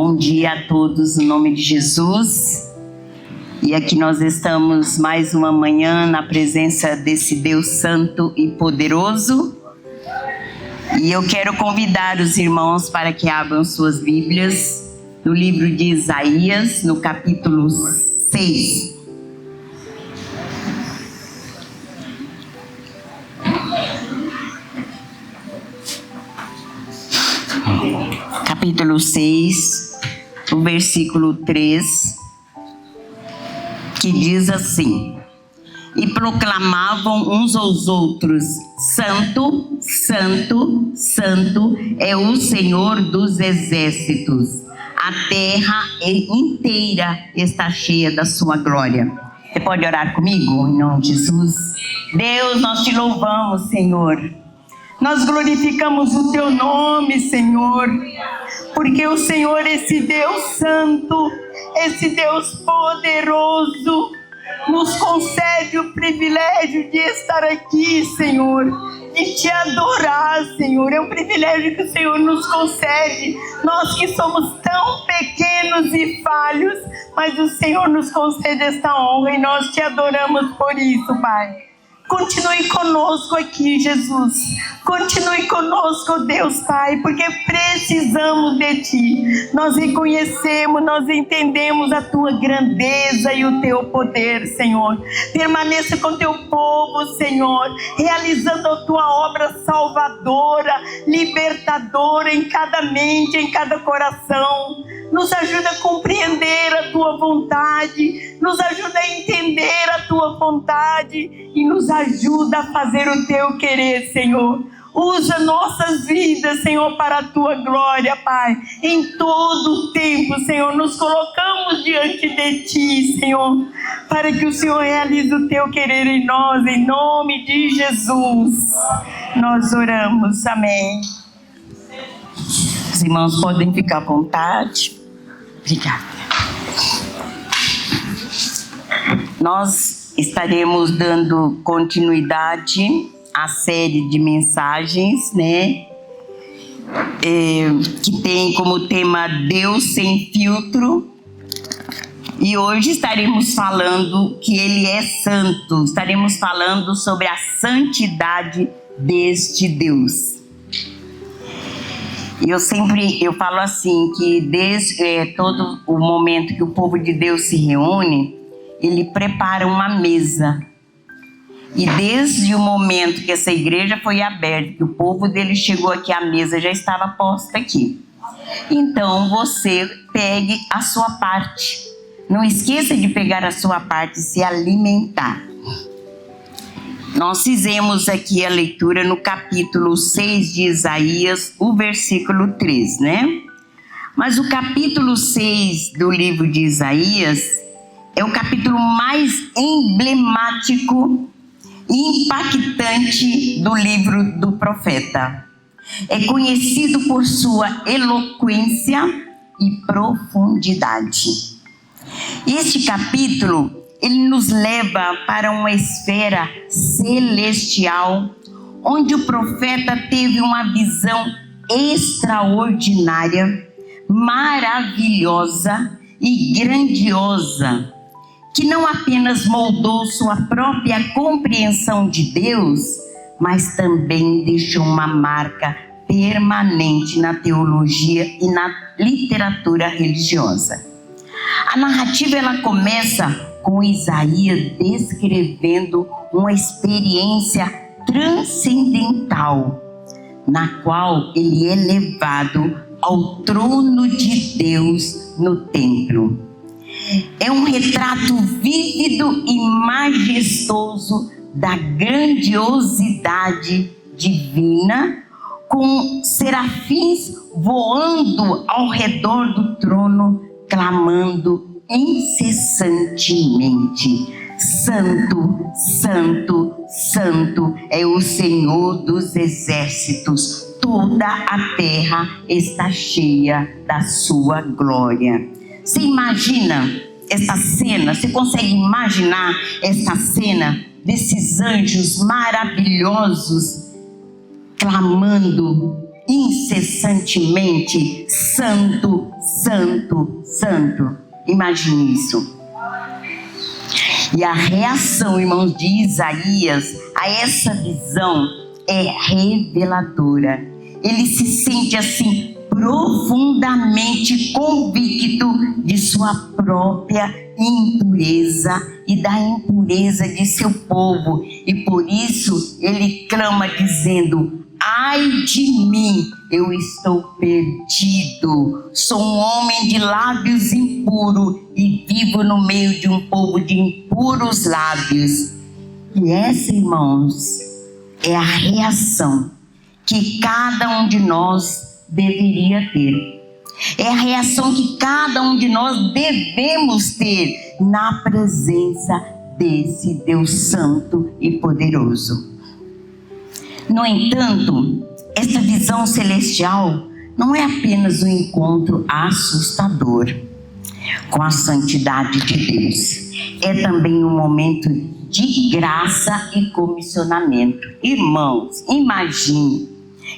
Bom dia a todos, no nome de Jesus. E aqui nós estamos mais uma manhã na presença desse Deus santo e poderoso. E eu quero convidar os irmãos para que abram suas Bíblias no livro de Isaías, no capítulo 6. Capítulo 6, o versículo 3, que diz assim: e proclamavam uns aos outros: Santo, Santo, Santo é o Senhor dos exércitos. A terra inteira está cheia da sua glória. Você pode orar comigo, em nome de Jesus? Deus, nós te louvamos, Senhor. Nós glorificamos o teu nome, Senhor, porque o Senhor, esse Deus santo, esse Deus poderoso, nos concede o privilégio de estar aqui, Senhor, de te adorar, Senhor. É um privilégio que o Senhor nos concede, nós que somos tão pequenos e falhos, mas o Senhor nos concede esta honra e nós te adoramos por isso, Pai. Continue conosco aqui, Jesus. Continue conosco, Deus Pai, porque precisamos de Ti. Nós reconhecemos, nós entendemos a Tua grandeza e o Teu poder, Senhor. Permaneça com Teu povo, Senhor, realizando a Tua obra salvadora, libertadora em cada mente, em cada coração. Nos ajuda a compreender a Tua vontade, nos ajuda a entender a Tua vontade e nos ajuda a fazer o Teu querer, Senhor. Usa nossas vidas, Senhor, para a Tua glória, Pai. Em todo o tempo, Senhor, nos colocamos diante de Ti, Senhor, para que o Senhor realize o Teu querer em nós, em nome de Jesus. Nós oramos, amém. Os irmãos podem ficar à vontade. Obrigada. Nós estaremos dando continuidade à série de mensagens, né? Que tem como tema Deus sem filtro. E hoje estaremos falando que Ele é santo. Estaremos falando sobre a santidade deste Deus. Eu falo assim, que desde todo o momento que o povo de Deus se reúne, Ele prepara uma mesa. E desde o momento que essa igreja foi aberta, que o povo dele chegou aqui, a mesa já estava posta aqui. Então você pegue a sua parte. Não esqueça de pegar a sua parte e se alimentar. Nós fizemos aqui a leitura no capítulo 6 de Isaías, o versículo 3, né? Mas o capítulo 6 do livro de Isaías é o capítulo mais emblemático e impactante do livro do profeta. É conhecido por sua eloquência e profundidade. Este capítulo, ele nos leva para uma esfera celestial, onde o profeta teve uma visão extraordinária, maravilhosa e grandiosa, que não apenas moldou sua própria compreensão de Deus, mas também deixou uma marca permanente na teologia e na literatura religiosa. A narrativa ela começa com Isaías descrevendo uma experiência transcendental, na qual ele é levado ao trono de Deus no templo. É um retrato vívido e majestoso da grandiosidade divina, com serafins voando ao redor do trono, clamando incessantemente: Santo, Santo, Santo é o Senhor dos exércitos. Toda a terra está cheia da sua glória. Você imagina essa cena? Você consegue imaginar essa cena desses anjos maravilhosos clamando incessantemente: Santo, santo, santo. Imagine isso. E a reação, irmãos, de Isaías a essa visão é reveladora. Ele se sente assim profundamente convicto de sua própria impureza e da impureza de seu povo, e por isso ele clama dizendo: ai de mim, eu estou perdido, sou um homem de lábios impuros e vivo no meio de um povo de impuros lábios. E essa, irmãos, é a reação que cada um de nós deveria ter. É a reação que cada um de nós devemos ter na presença desse Deus Santo e poderoso. No entanto, esta visão celestial não é apenas um encontro assustador com a santidade de Deus. É também um momento de graça e comissionamento. Irmãos, imagine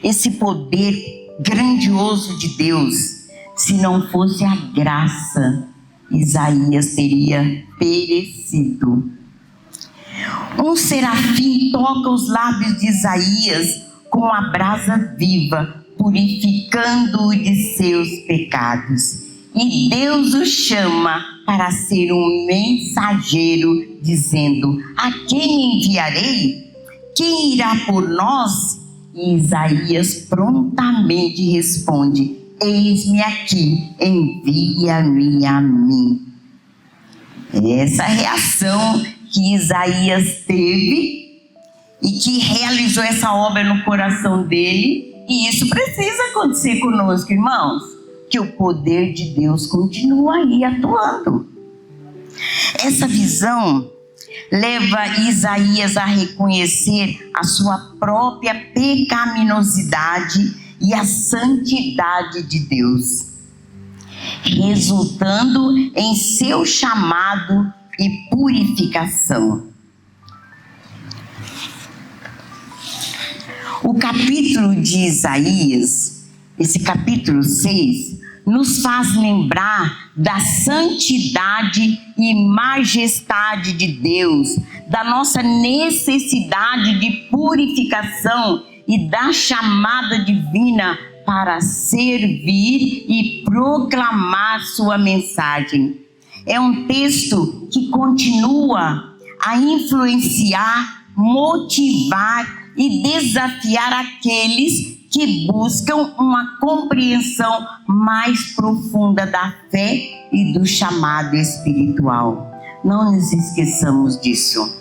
esse poder grandioso de Deus. Se não fosse a graça, Isaías teria perecido. Um serafim toca os lábios de Isaías com a brasa viva, purificando-o de seus pecados. E Deus o chama para ser um mensageiro, dizendo: a quem enviarei? Quem irá por nós? E Isaías prontamente responde: eis-me aqui, envia-me a mim. Essa reação que Isaías teve e que realizou essa obra no coração dele, e isso precisa acontecer conosco, irmãos, que o poder de Deus continua aí atuando. Essa visão leva Isaías a reconhecer a sua própria pecaminosidade e a santidade de Deus, resultando em seu chamado e purificação. O capítulo de Isaías, esse capítulo 6, nos faz lembrar da santidade e majestade de Deus, da nossa necessidade de purificação e da chamada divina para servir e proclamar sua mensagem. É um texto que continua a influenciar, motivar e desafiar aqueles que buscam uma compreensão mais profunda da fé e do chamado espiritual. Não nos esqueçamos disso.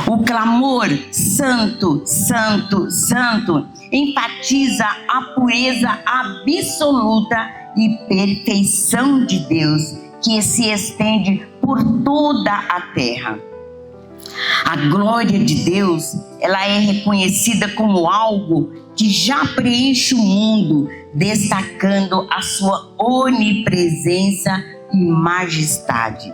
O clamor santo, santo, santo enfatiza a pureza absoluta e perfeição de Deus, que se estende por toda a terra. A glória de Deus, ela é reconhecida como algo que já preenche o mundo, destacando a sua onipresença e majestade.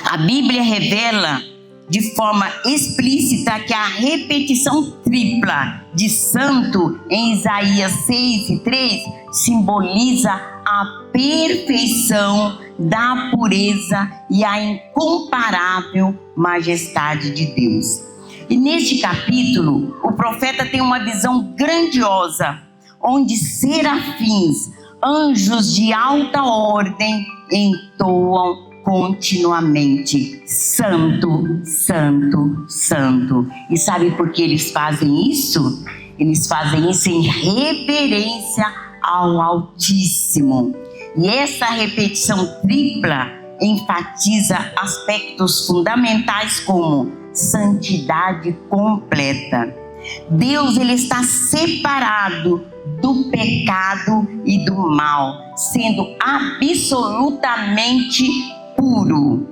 A Bíblia revela de forma explícita que a repetição tripla de santo em Isaías 6:3 simboliza a perfeição da pureza e a incomparável majestade de Deus. E neste capítulo, o profeta tem uma visão grandiosa, onde serafins, anjos de alta ordem, entoam continuamente: santo, santo, santo. E sabe por que eles fazem isso? Eles fazem isso em reverência ao Altíssimo. E essa repetição tripla enfatiza aspectos fundamentais como santidade completa. Deus, ele está separado do pecado e do mal, sendo absolutamente puro.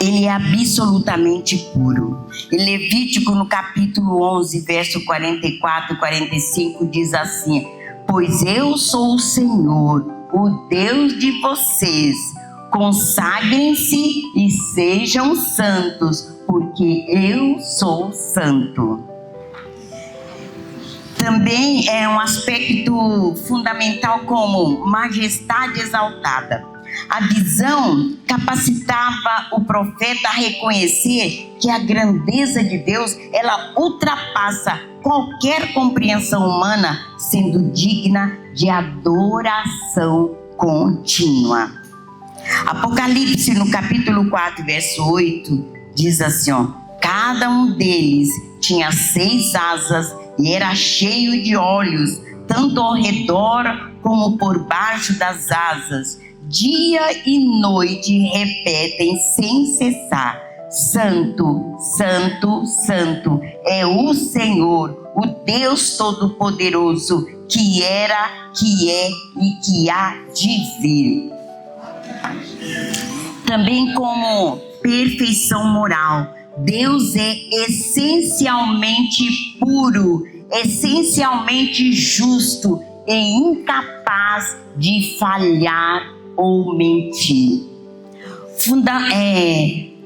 Ele é absolutamente puro. Em Levítico, no capítulo 11, verso 44 e 45, diz assim: pois eu sou o Senhor, o Deus de vocês. Consagrem-se e sejam santos, porque eu sou santo. Também é um aspecto fundamental como majestade exaltada. A visão capacitava o profeta a reconhecer que a grandeza de Deus, ela ultrapassa qualquer compreensão humana, sendo digna de adoração contínua. Apocalipse, no capítulo 4, verso 8, diz assim, cada um deles tinha 6 asas e era cheio de olhos, tanto ao redor como por baixo das asas. Dia e noite repetem sem cessar: Santo, Santo, Santo é o Senhor, o Deus Todo-Poderoso, que era, que é e que há de vir. Também como perfeição moral, Deus é essencialmente puro, essencialmente justo e incapaz de falhar ou mentir.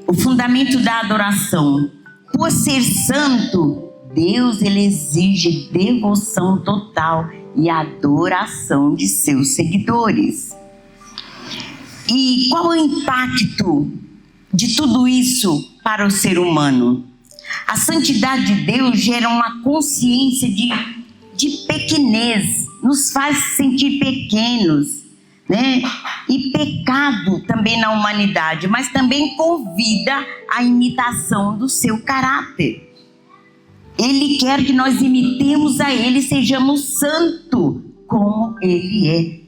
O fundamento da adoração. Por ser santo, Deus ele exige devoção total e adoração de seus seguidores. E qual o impacto de tudo isso para o ser humano? A santidade de Deus gera uma consciência de pequenez, nos faz sentir pequenos, né? E pecado também na humanidade, mas também convida à imitação do seu caráter. Ele quer que nós imitemos a Ele, sejamos santos como Ele é,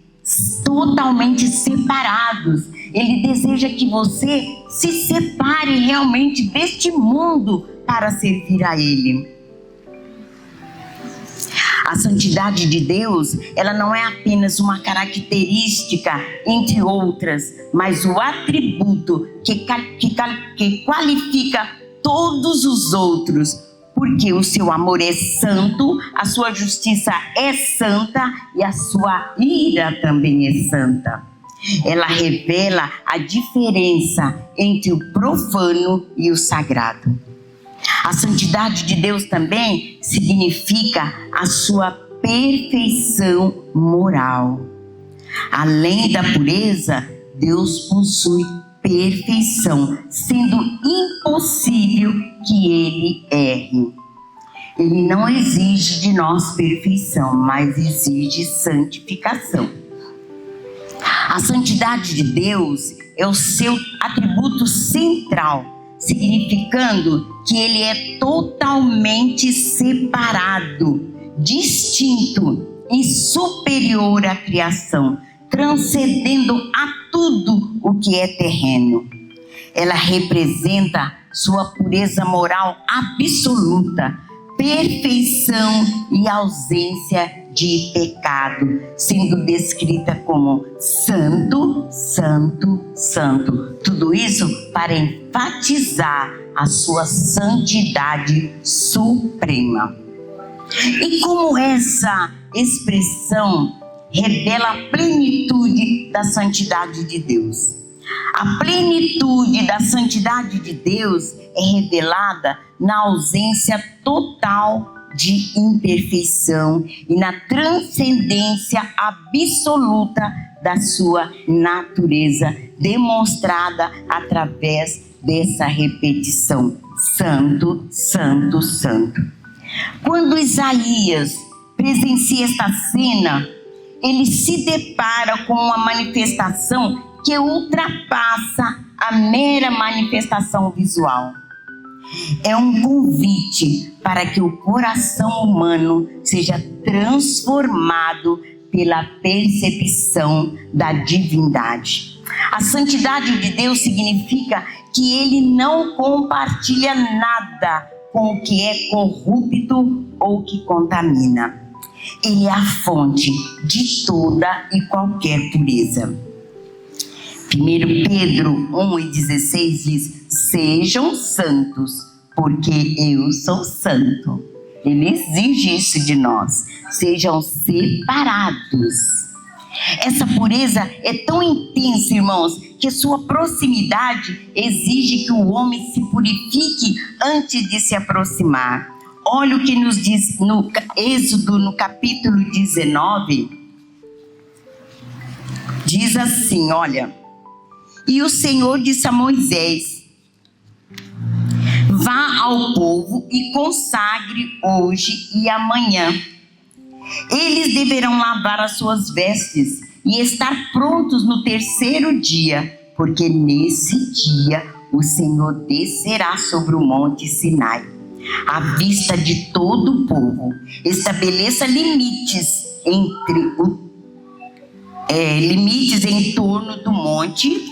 totalmente separados. Ele deseja que você se separe realmente deste mundo para servir a Ele. A santidade de Deus, ela não é apenas uma característica entre outras, mas o atributo que qualifica todos os outros, porque o seu amor é santo, a sua justiça é santa e a sua ira também é santa. Ela revela a diferença entre o profano e o sagrado. A santidade de Deus também significa a sua perfeição moral. Além da pureza, Deus possui perfeição, sendo impossível que Ele erre. Ele não exige de nós perfeição, mas exige santificação. A santidade de Deus é o seu atributo central, significando que Ele é totalmente separado, distinto e superior à criação, transcendendo a tudo o que é terreno. Ela representa sua pureza moral absoluta, perfeição e ausência de pecado, sendo descrita como santo, santo, santo. Tudo isso para enfatizar a sua santidade suprema. E como essa expressão revela a plenitude da santidade de Deus? A plenitude da santidade de Deus é revelada na ausência total de imperfeição e na transcendência absoluta da sua natureza, demonstrada através dessa repetição: Santo, Santo, Santo. Quando Isaías presencia esta cena, ele se depara com uma manifestação que ultrapassa a mera manifestação visual. É um convite para que o coração humano seja transformado pela percepção da divindade. A santidade de Deus significa que Ele não compartilha nada com o que é corrupto ou que contamina. Ele é a fonte de toda e qualquer pureza. 1 Pedro 1,16 diz: sejam santos, porque eu sou santo. Ele exige isso de nós. Sejam separados. Essa pureza é tão intensa, irmãos, que sua proximidade exige que o homem se purifique antes de se aproximar. Olha o que nos diz no Êxodo, no capítulo 19. Diz assim, olha: e o Senhor disse a Moisés: vá ao povo e consagre hoje e amanhã. Eles deverão lavar as suas vestes e estar prontos no terceiro dia, porque nesse dia o Senhor descerá sobre o monte Sinai, à vista de todo o povo. Estabeleça limites limites em torno do monte.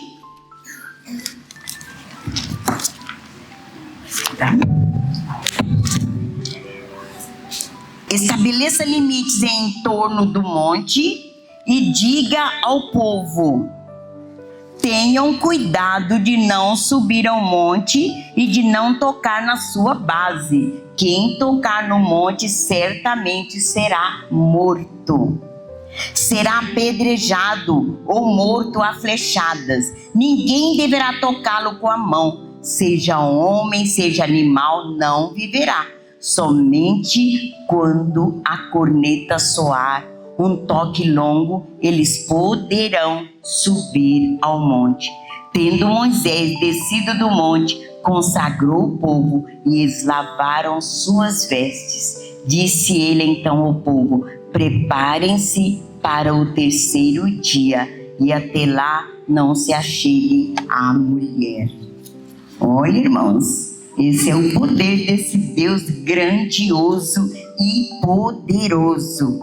Estabeleça limites em torno do monte e diga ao povo: tenham cuidado de não subir ao monte e de não tocar na sua base. Quem tocar no monte certamente será morto. Será apedrejado ou morto a flechadas. Ninguém deverá tocá-lo com a mão. Seja homem, seja animal, não viverá. Somente quando a corneta soar um toque longo, eles poderão subir ao monte. Tendo Moisés descido do monte, consagrou o povo e eles lavaram suas vestes. Disse ele então ao povo: preparem-se para o terceiro dia e até lá não se achegue à mulher. Olha, irmãos, esse é o poder desse Deus grandioso e poderoso.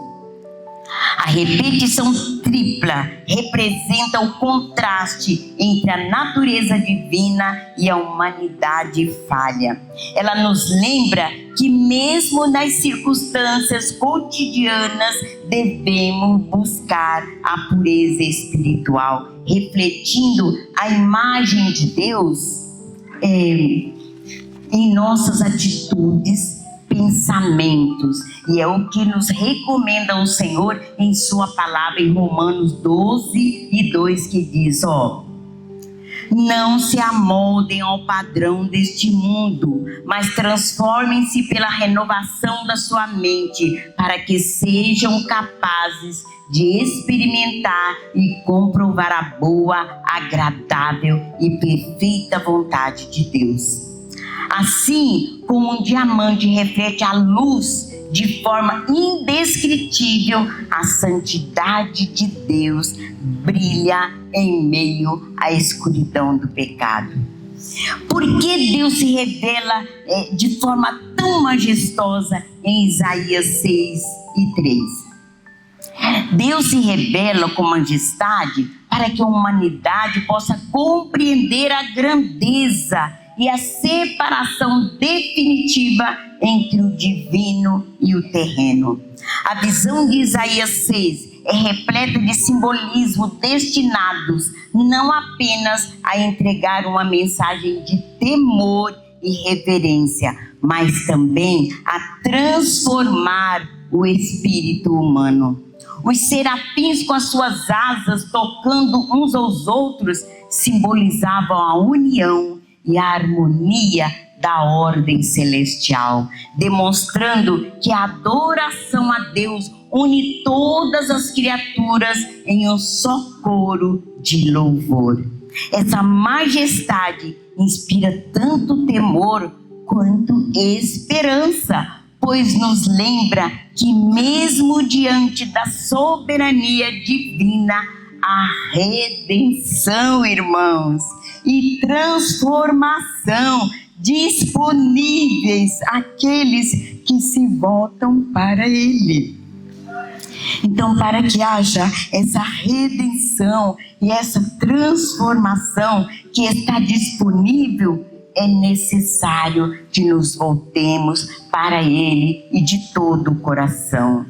A repetição tripla representa o contraste entre a natureza divina e a humanidade falha. Ela nos lembra que mesmo nas circunstâncias cotidianas devemos buscar a pureza espiritual, refletindo a imagem de Deus em nossas atitudes, pensamentos. E é o que nos recomenda o Senhor em sua palavra em Romanos 12:2, que diz, não se amoldem ao padrão deste mundo, mas transformem-se pela renovação da sua mente, para que sejam capazes de experimentar e comprovar a boa, agradável e perfeita vontade de Deus. Assim como um diamante reflete a luz de forma indescritível, a santidade de Deus brilha em meio à escuridão do pecado. Por que Deus se revela de forma tão majestosa em Isaías 6:3? Deus se revela com majestade para que a humanidade possa compreender a grandeza e a separação definitiva entre o divino e o terreno. A visão de Isaías 6 é repleta de simbolismo destinados não apenas a entregar uma mensagem de temor e reverência, mas também a transformar o espírito humano. Os serafins, com as suas asas tocando uns aos outros, simbolizavam a união e a harmonia da ordem celestial, demonstrando que a adoração a Deus une todas as criaturas em um só coro de louvor. Essa majestade inspira tanto temor quanto esperança, pois nos lembra que mesmo diante da soberania divina, a redenção, irmãos, e transformação disponíveis àqueles que se voltam para Ele. Então, para que haja essa redenção e essa transformação que está disponível, é necessário que nos voltemos para Ele e de todo o coração.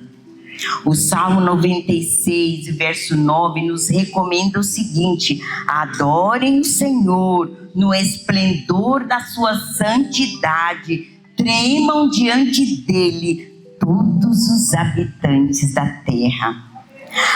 O Salmo 96, verso 9, nos recomenda o seguinte: adorem o Senhor no esplendor da sua santidade, tremam diante dele todos os habitantes da terra.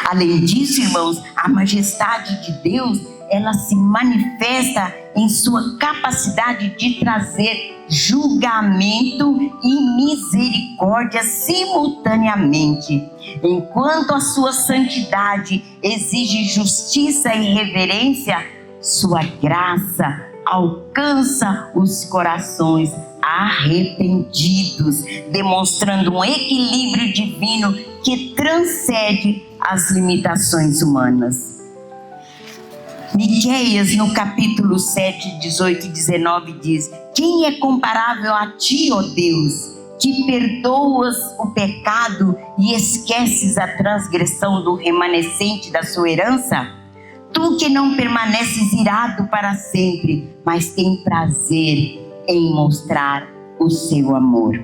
Além disso, irmãos, a majestade de Deus, ela se manifesta em sua capacidade de trazer julgamento e misericórdia simultaneamente. Enquanto a sua santidade exige justiça e reverência, sua graça alcança os corações arrependidos, demonstrando um equilíbrio divino que transcende as limitações humanas. Miqueias, no capítulo 7, 18 e 19, diz: quem é comparável a ti, ó Deus, que perdoas o pecado e esqueces a transgressão do remanescente da sua herança? Tu que não permaneces irado para sempre, mas tem prazer em mostrar o seu amor.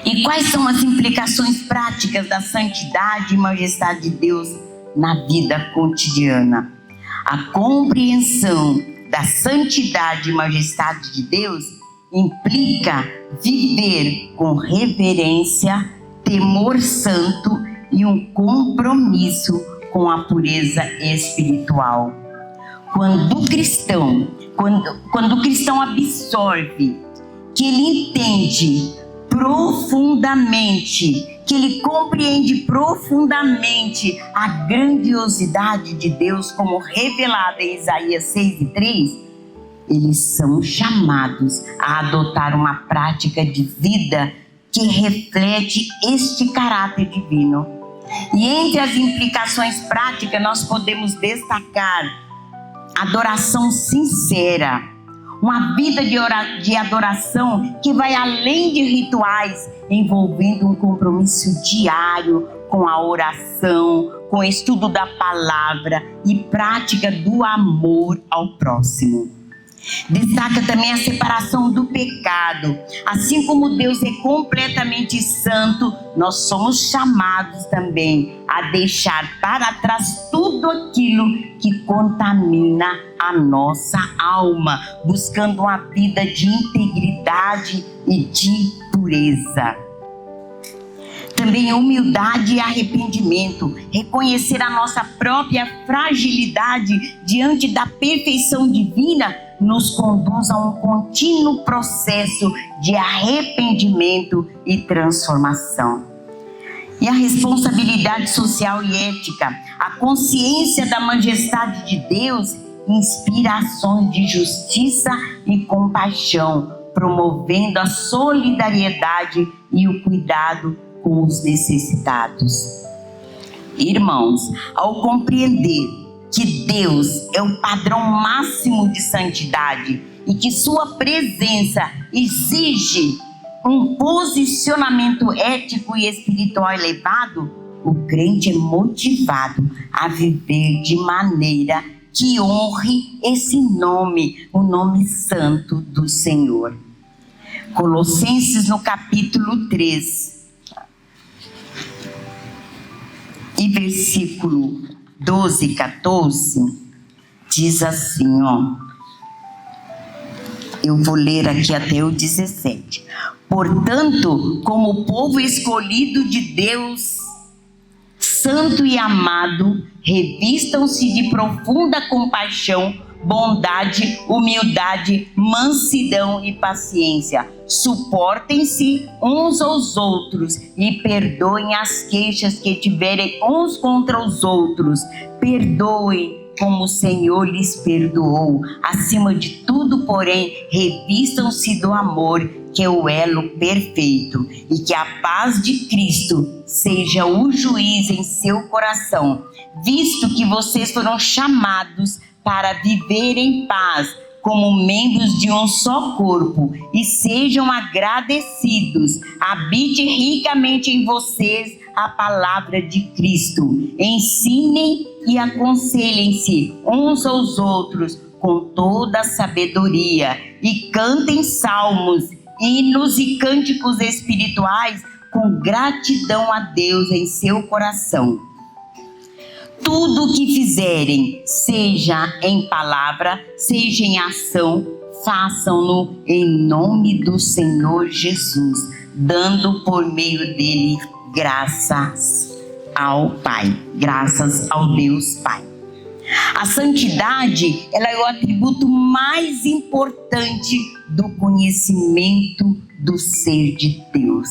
E quais são as implicações práticas da santidade e majestade de Deus na vida cotidiana? A compreensão da santidade e majestade de Deus implica viver com reverência, temor santo e um compromisso com a pureza espiritual. Quando o cristão absorve que ele entende profundamente, que ele compreende profundamente a grandiosidade de Deus como revelada em Isaías 6:3, eles são chamados a adotar uma prática de vida que reflete este caráter divino. E entre as implicações práticas nós podemos destacar adoração sincera, uma vida de adoração que vai além de rituais, envolvendo um compromisso diário com a oração, com o estudo da palavra e prática do amor ao próximo. Destaca também a separação do pecado. Assim como Deus é completamente santo, nós somos chamados também a deixar para trás tudo aquilo que contamina a nossa alma, buscando uma vida de integridade e de pureza. Também humildade e arrependimento, reconhecer a nossa própria fragilidade diante da perfeição divina, nos conduz a um contínuo processo de arrependimento e transformação. E a responsabilidade social e ética, a consciência da majestade de Deus inspira ações de justiça e compaixão, promovendo a solidariedade e o cuidado com os necessitados. Irmãos, ao compreender que Deus é o padrão máximo de santidade e que sua presença exige um posicionamento ético e espiritual elevado, o crente é motivado a viver de maneira que honre esse nome, o nome santo do Senhor. Colossenses, no capítulo 3, e versículo 12 e 14, diz assim, eu vou ler aqui até o 17. Portanto, como povo escolhido de Deus, santo e amado, revistam-se de profunda compaixão, bondade, humildade, mansidão e paciência. Suportem-se uns aos outros e perdoem as queixas que tiverem uns contra os outros. Perdoem como o Senhor lhes perdoou. Acima de tudo, porém, revistam-se do amor, que é o elo perfeito, e que a paz de Cristo seja o juiz em seu coração, visto que vocês foram chamados para viver em paz, como membros de um só corpo, e sejam agradecidos. Habite ricamente em vocês a palavra de Cristo. Ensinem e aconselhem-se uns aos outros com toda a sabedoria, e cantem salmos, hinos e cânticos espirituais com gratidão a Deus em seu coração. Tudo o que fizerem, seja em palavra, seja em ação, façam-no em nome do Senhor Jesus, dando por meio dele graças ao Pai, graças ao Deus Pai. A santidade, ela é o atributo mais importante do conhecimento do ser de Deus.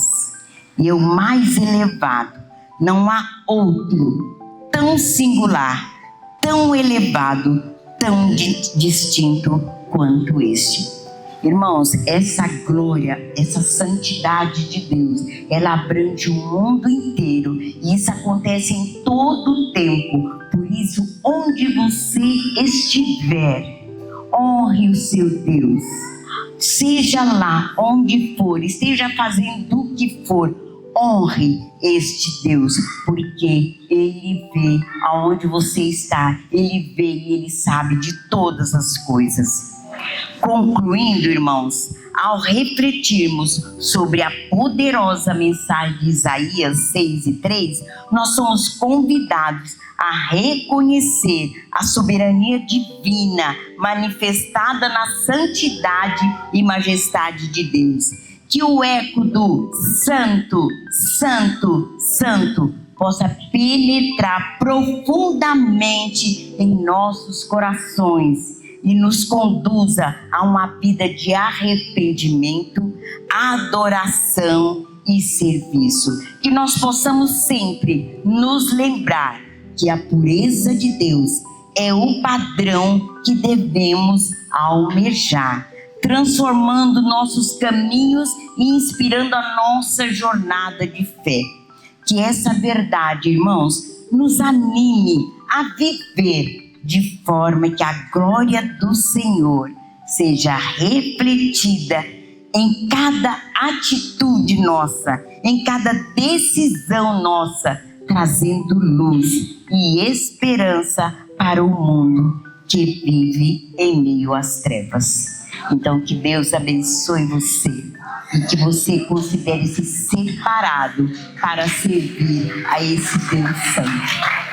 E é o mais elevado. Não há outro tão singular, tão elevado, tão distinto quanto este. Irmãos, essa glória, essa santidade de Deus, ela abrange o mundo inteiro e isso acontece em todo o tempo. Por isso, onde você estiver, honre o seu Deus. Seja lá onde for, esteja fazendo o que for, honre este Deus, porque Ele vê aonde você está, Ele vê e Ele sabe de todas as coisas. Concluindo, irmãos, ao refletirmos sobre a poderosa mensagem de Isaías 6:3, nós somos convidados a reconhecer a soberania divina manifestada na santidade e majestade de Deus. Que o eco do Santo, Santo, Santo possa penetrar profundamente em nossos corações e nos conduza a uma vida de arrependimento, adoração e serviço. Que nós possamos sempre nos lembrar que a pureza de Deus é o padrão que devemos almejar, transformando nossos caminhos e inspirando a nossa jornada de fé. Que essa verdade, irmãos, nos anime a viver de forma que a glória do Senhor seja refletida em cada atitude nossa, em cada decisão nossa, trazendo luz e esperança para o mundo que vive em meio às trevas. Então, que Deus abençoe você e que você considere-se separado para servir a esse Deus Santo.